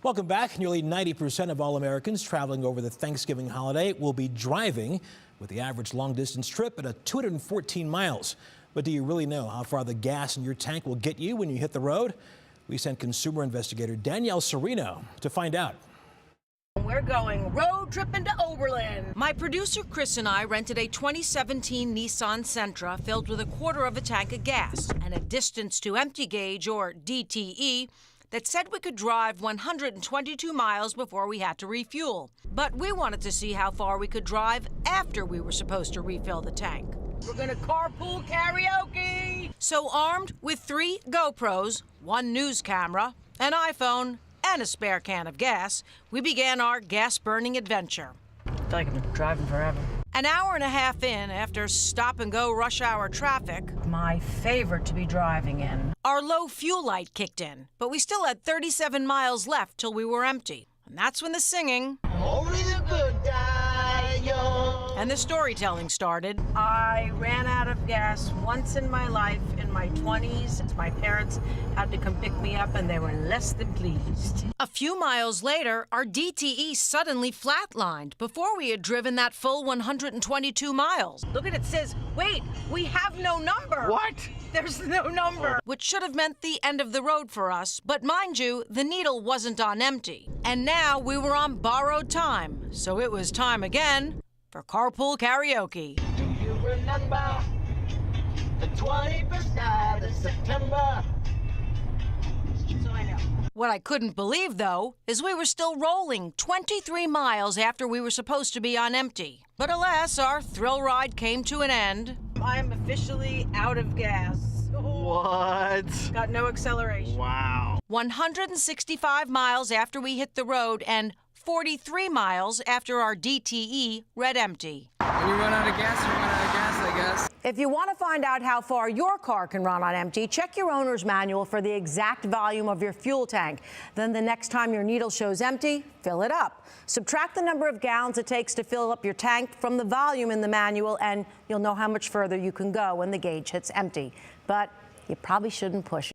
Welcome back. Nearly 90% of all Americans traveling over the Thanksgiving holiday will be driving, with the average long-distance trip at 214 miles. But do you really know how far the gas in your tank will get you when you hit the road? We sent consumer investigator Danielle Serino to find out. We're going road tripping to Oberlin. My producer Chris and I rented a 2017 Nissan Sentra filled with a quarter of a tank of gas and a distance to empty gauge, or DTE, that said we could drive 122 miles before we had to refuel. But we wanted to see how far we could drive after we were supposed to refill the tank. We're gonna carpool karaoke. So armed with 3 GoPros, 1 news camera, an iPhone, and a spare can of gas, we began our gas-burning adventure. I feel like I've been driving forever. An hour and a half in, after stop-and-go rush hour traffic, My favorite to be driving in. our low fuel light kicked in, but we still had 37 miles left till we were empty. And that's when the singing Only the good die young. and the storytelling started. I ran out of gas once in my life in my 20s. My parents had to come pick me up and they were less than pleased. A few miles later, our DTE suddenly flatlined before we had driven that full 122 miles, Look at it, says, wait, we have no number. What? There's no number. which should have meant the end of the road for us. But mind you, the needle wasn't on empty. And now we were on borrowed time, so it was time again for carpool karaoke. Do you remember the 21st night of September? So I know. What I couldn't believe, though, is we were still rolling 23 miles after we were supposed to be on empty. But alas, our thrill ride came to an end. I'm officially out of gas. What? Got no acceleration. Wow. 165 miles after we hit the road and 43 miles after our DTE read empty. When you run out of gas, you run out of gas, I guess. If you want to find out how far your car can run on empty, check your owner's manual for the exact volume of your fuel tank. Then the next time your needle shows empty, fill it up. Subtract the number of gallons it takes to fill up your tank from the volume in the manual, and you'll know how much further you can go when the gauge hits empty. But you probably shouldn't push it.